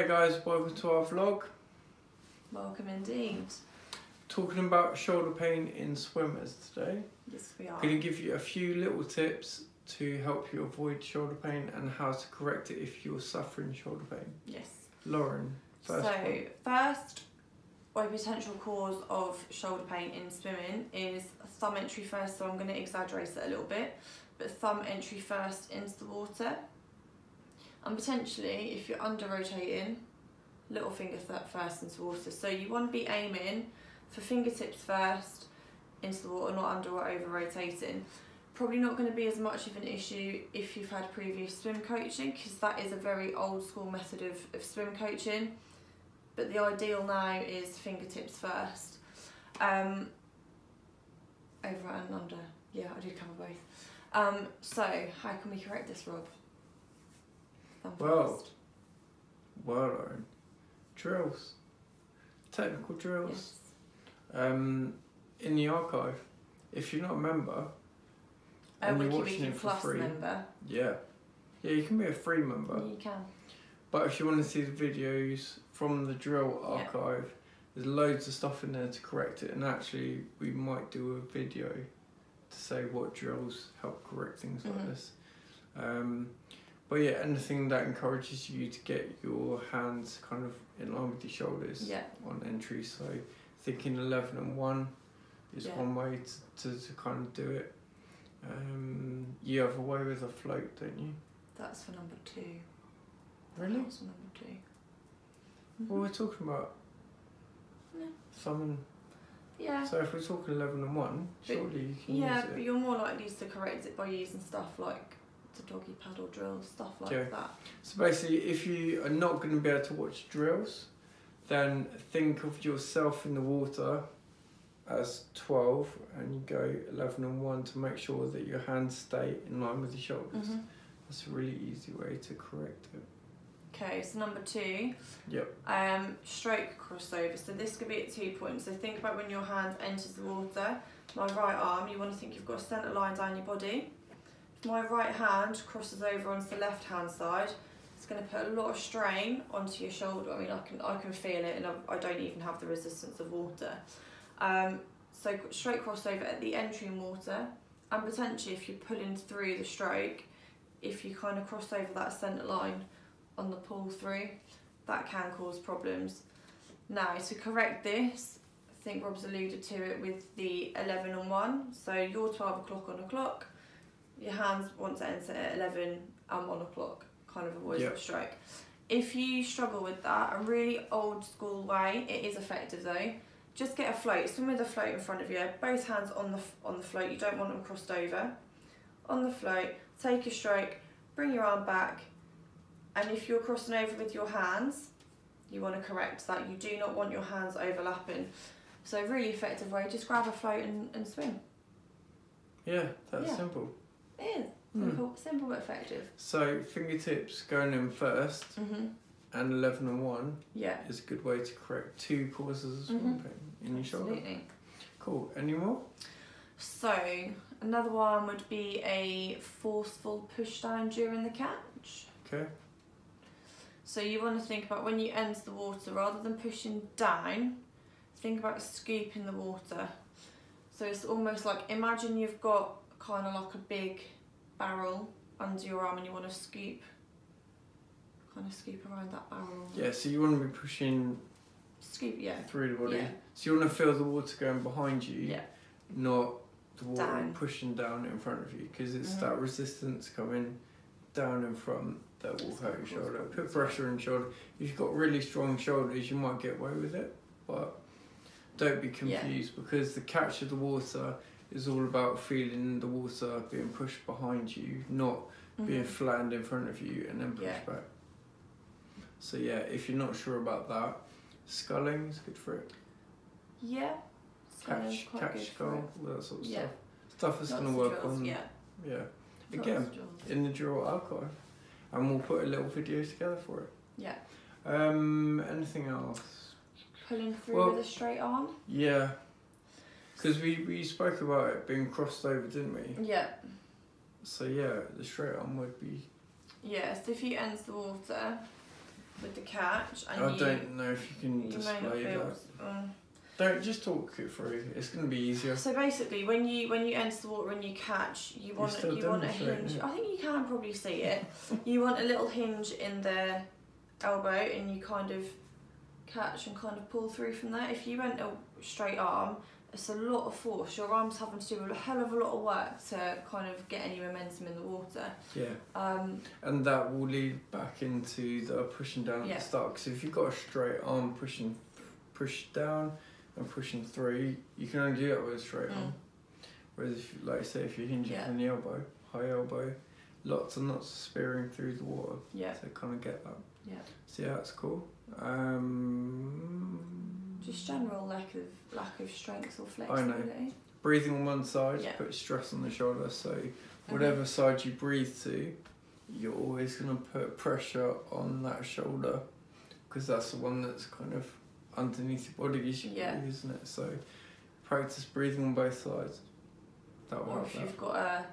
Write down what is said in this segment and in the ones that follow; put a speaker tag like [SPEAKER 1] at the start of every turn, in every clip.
[SPEAKER 1] Hey guys, welcome to our vlog.
[SPEAKER 2] Welcome indeed.
[SPEAKER 1] Talking about shoulder pain in swimmers today.
[SPEAKER 2] Yes, we are.
[SPEAKER 1] I'm going to give you a few little tips to help you avoid shoulder pain and how to correct it if you're suffering shoulder pain.
[SPEAKER 2] Yes.
[SPEAKER 1] Lauren, first
[SPEAKER 2] a potential cause of shoulder pain in swimming is thumb entry first, so I'm going to exaggerate it a little bit, but thumb entry first into the water. And potentially, if you're under rotating, little finger first into water. So you want to be aiming for fingertips first into the water, not under or over rotating. Probably not going to be as much of an issue if you've had previous swim coaching, because that is a very old school method of swim coaching. But the ideal now is fingertips first. Over and under. Yeah, I did cover both. So how can we correct this, Rob?
[SPEAKER 1] Well, Lauren, drills, technical drills.
[SPEAKER 2] Yes.
[SPEAKER 1] In the archive, if you're not a member and you're watching it for free,
[SPEAKER 2] member.
[SPEAKER 1] yeah, you can be a free member.
[SPEAKER 2] You can.
[SPEAKER 1] But if you want to see the videos from the drill archive, there's loads of stuff in there to correct it, and actually we might do a video to say what drills help correct things like this. But yeah, anything that encourages you to get your hands kind of in line with your shoulders on entry. So thinking 11 and 1 is one way to kind of do it. You have a way with a float, don't you?
[SPEAKER 2] That's for number 2.
[SPEAKER 1] Really?
[SPEAKER 2] That's for number 2.
[SPEAKER 1] What we're talking about? Thumb.
[SPEAKER 2] Yeah.
[SPEAKER 1] So if we're talking 11 and 1, surely you can use it.
[SPEAKER 2] Yeah, but you're more likely to correct it by using stuff like the doggy paddle drills, stuff like that.
[SPEAKER 1] So basically, if you are not going to be able to watch drills, then think of yourself in the water as 12 and you go 11 and 1 to make sure that your hands stay in line with your shoulders. That's a really easy way to correct it.
[SPEAKER 2] Okay, so number 2, stroke crossover. So this could be at 2 points. So think about when your hand enters the water. My right arm, you want to think you've got a centre line down your body. If my right hand crosses over onto the left hand side, it's going to put a lot of strain onto your shoulder. I mean, I can feel it, and I don't even have the resistance of water. So stroke crossover at the entry in water, and potentially if you're pulling through the stroke, if you kind of cross over that centre line on the pull through, that can cause problems. Now, to correct this, I think Rob's alluded to it with the 11 and 1. So you're 12 o'clock on a clock, your hands want to enter at 11 and 1 o'clock, kind of avoids the stroke. If you struggle with that, a really old school way, it is effective though, just get a float, swim with a float in front of you, both hands on the float, you don't want them crossed over. On the float, take a stroke, bring your arm back, and if you're crossing over with your hands, you want to correct that. You do not want your hands overlapping. So really effective way, just grab a float and swim.
[SPEAKER 1] Yeah, that's simple.
[SPEAKER 2] It is. Simple but effective.
[SPEAKER 1] So fingertips going in first and 11 and 1 is a good way to correct 2 causes of swim pain in your shoulder.
[SPEAKER 2] Absolutely.
[SPEAKER 1] Cool. Any more?
[SPEAKER 2] So another one would be a forceful push down during the catch.
[SPEAKER 1] Okay.
[SPEAKER 2] So you want to think about when you enter the water, rather than pushing down, think about scooping the water. So it's almost like, imagine you've got kind of like a big barrel under your arm and you want to scoop around that barrel.
[SPEAKER 1] Yeah, so you want to be pushing through the body.
[SPEAKER 2] Yeah.
[SPEAKER 1] So you want to feel the water going behind you, not the water pushing down in front of you, because it's that resistance coming down in front that will hurt your shoulder. Put pressure on your shoulder. If you've got really strong shoulders, you might get away with it, but don't be confused because the catch of the water is all about feeling the water being pushed behind you, not being flattened in front of you and then pushed back. So yeah, if you're not sure about that, sculling is good for it.
[SPEAKER 2] Yeah.
[SPEAKER 1] Catch, skull, all that sort of stuff. Stuff that's going to work on. Yeah. Again, in the drill archive, and we'll put a little video together for it.
[SPEAKER 2] Yeah.
[SPEAKER 1] Anything else?
[SPEAKER 2] Pulling through with a straight arm.
[SPEAKER 1] Yeah. Because we spoke about it being crossed over, didn't we?
[SPEAKER 2] Yeah.
[SPEAKER 1] So yeah, the straight arm would be...
[SPEAKER 2] Yeah, so if you enter the water, with the catch. And
[SPEAKER 1] I don't know if you can display that. Don't just talk it through. It's going to be easier.
[SPEAKER 2] So basically, when you enter the water and you catch, you want a hinge. I think you can probably see it. You want a little hinge in the elbow, and you kind of catch and kind of pull through from there. If you went a straight arm, it's a lot of force. Your arm's having to do a hell of a lot of work to kind of get any momentum in the water.
[SPEAKER 1] Yeah. And that will lead back into the pushing down at the start. Because if you've got a straight arm push down and pushing through, you can only do that with a straight arm. Whereas, if, like I say, if you hinge it from the elbow, high elbow, lots and lots of spearing through the water. Yeah. To kind of get that. Yeah. So yeah, that's cool.
[SPEAKER 2] Just general lack of strength or flexibility.
[SPEAKER 1] I know. Breathing on one side, put stress on the shoulder. So whatever side you breathe to, you're always going to put pressure on that shoulder, because that's the one that's kind of underneath your body, isn't it? So practice breathing on both sides. That will help.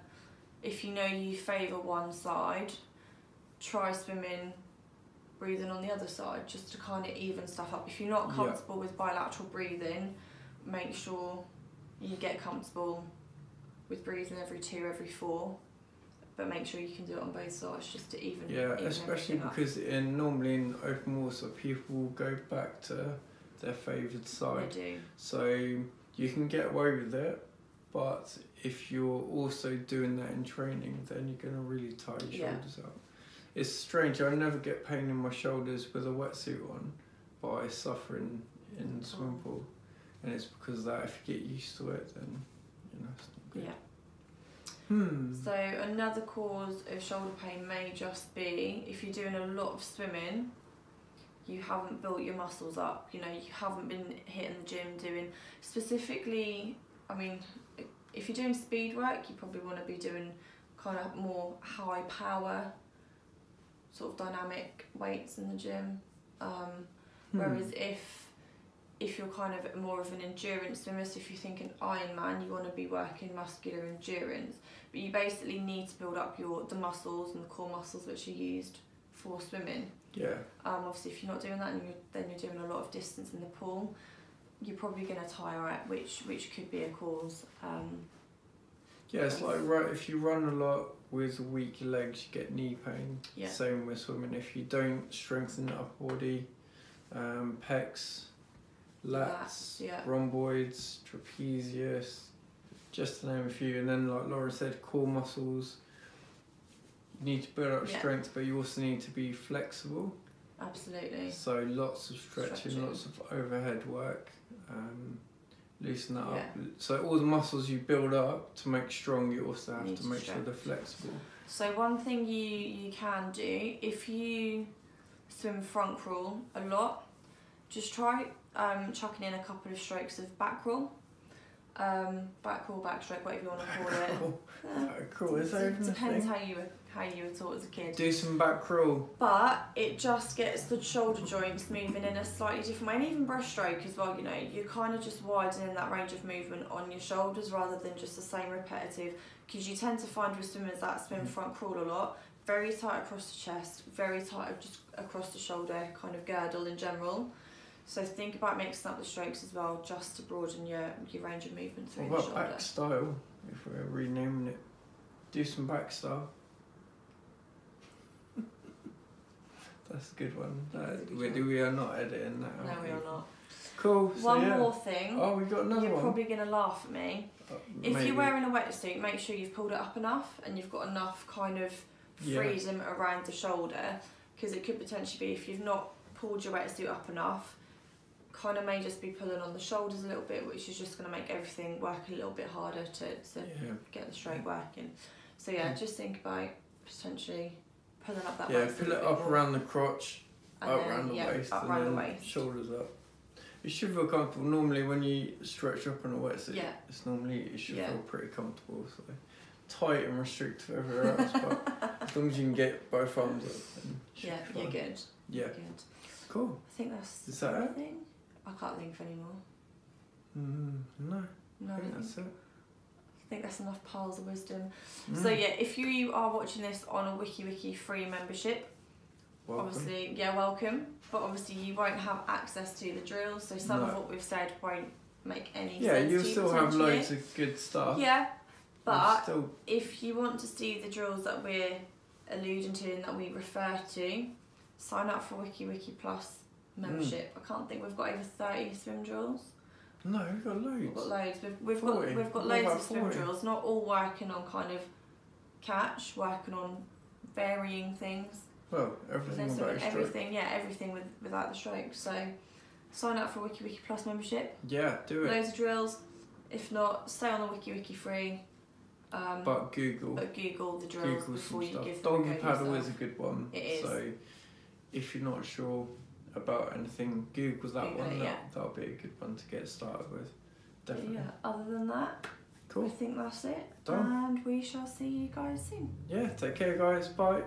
[SPEAKER 2] If you know you favour one side, try swimming, breathing on the other side, just to kind of even stuff up. If you're not comfortable with bilateral breathing, make sure you get comfortable with breathing every 2, every 4. But make sure you can do it on both sides, just to even.
[SPEAKER 1] Yeah, especially because normally in open water, people will go back to their favoured side.
[SPEAKER 2] They do.
[SPEAKER 1] So you can get away with it, but if you're also doing that in training, then you're going to really tie your shoulders out. It's strange, I never get pain in my shoulders with a wetsuit on, but I suffer in the swimming pool. And it's because of that. If you get used to it, then it's not good.
[SPEAKER 2] So another cause of shoulder pain may just be if you're doing a lot of swimming, you haven't built your muscles up. You haven't been hitting the gym doing specifically. I mean, if you're doing speed work, you probably want to be doing kind of more high power, sort of dynamic weights in the gym. Whereas if you're kind of more of an endurance swimmer, so if you're thinking Ironman, you want to be working muscular endurance, but you basically need to build up the muscles and the core muscles which are used for swimming.
[SPEAKER 1] Yeah.
[SPEAKER 2] Obviously, if you're not doing that, and then you're doing a lot of distance in the pool, you're probably going to tire out, which could be a cause.
[SPEAKER 1] It's like if you run a lot with weak legs, you get knee pain. Yeah. Same with swimming. If you don't strengthen the upper body, pecs, lats, rhomboids, trapezius, just to name a few. And then, like Laura said, core muscles. You need to build up strength, but you also need to be flexible.
[SPEAKER 2] Absolutely.
[SPEAKER 1] So lots of stretching, lots of overhead work. Loosen that up. So all the muscles you build up to make strong, you also have to make sure they're flexible.
[SPEAKER 2] So one thing you can do, if you swim front crawl a lot, just try chucking in a couple of strokes of back crawl. Back crawl, backstroke, whatever you want to call it.
[SPEAKER 1] Back crawl, is that even a thing?
[SPEAKER 2] Depends how you were taught as a kid.
[SPEAKER 1] Do some back crawl.
[SPEAKER 2] But it just gets the shoulder joints moving in a slightly different way. And even breaststroke as well, you're kind of just widening that range of movement on your shoulders rather than just the same repetitive. Because you tend to find with swimmers that swim front crawl a lot, very tight across the chest, very tight just across the shoulder, kind of girdle in general. So think about mixing up the strokes as well, just to broaden your range of movement through the shoulder.
[SPEAKER 1] What about back style, if we're renaming it? Do some back style. That's a good one. We are not editing that.
[SPEAKER 2] No, we are not.
[SPEAKER 1] Cool. So
[SPEAKER 2] one more thing.
[SPEAKER 1] Oh, we got another one.
[SPEAKER 2] You're probably going to laugh at me. If you're wearing a wetsuit, make sure you've pulled it up enough and you've got enough kind of freedom around the shoulder, because it could potentially be, if you've not pulled your wetsuit up enough, kind of may just be pulling on the shoulders a little bit, which is just going to make everything work a little bit harder to get the stroke working. So just think about potentially pulling up that wetsuit.
[SPEAKER 1] Pull it up around the crotch, up around the waist, and then the shoulders up. You should feel comfortable. Normally when you stretch up on a wetsuit, you should feel pretty comfortable. So tight and restrictive everywhere else, but as long as you can get both arms up, then
[SPEAKER 2] you're good.
[SPEAKER 1] Yeah.
[SPEAKER 2] You're good.
[SPEAKER 1] Cool.
[SPEAKER 2] I think that's
[SPEAKER 1] everything.
[SPEAKER 2] I can't think of any more.
[SPEAKER 1] No. I think that's it.
[SPEAKER 2] I think that's enough piles of wisdom. So if you are watching this on a WikiWiki free membership, obviously, welcome. But obviously you won't have access to the drills, so some of what we've said won't make any sense.
[SPEAKER 1] Yeah, you'll still have loads of good stuff.
[SPEAKER 2] Yeah, but if you want to see the drills that we're alluding to and that we refer to, sign up for WikiWiki Plus membership. I can't think, we've got over 30 swim drills.
[SPEAKER 1] No, we've got loads.
[SPEAKER 2] We've got loads. We've got loads of swim drills, not all working on kind of catch, working on varying things.
[SPEAKER 1] Well, everything without stroke.
[SPEAKER 2] Everything without the stroke. So sign up for WikiWiki Plus membership.
[SPEAKER 1] Yeah, do it.
[SPEAKER 2] Loads of drills. If not, stay on the WikiWiki free.
[SPEAKER 1] But Google
[SPEAKER 2] the drills before you give them
[SPEAKER 1] Doggy paddle is a good one.
[SPEAKER 2] It is.
[SPEAKER 1] So if you're not sure about anything, Google that one. That'll be a good one to get started with. Definitely.
[SPEAKER 2] Yeah. Other than that,
[SPEAKER 1] cool.
[SPEAKER 2] I think that's it.
[SPEAKER 1] Done.
[SPEAKER 2] And we shall see you guys soon.
[SPEAKER 1] Yeah. Take care, guys. Bye.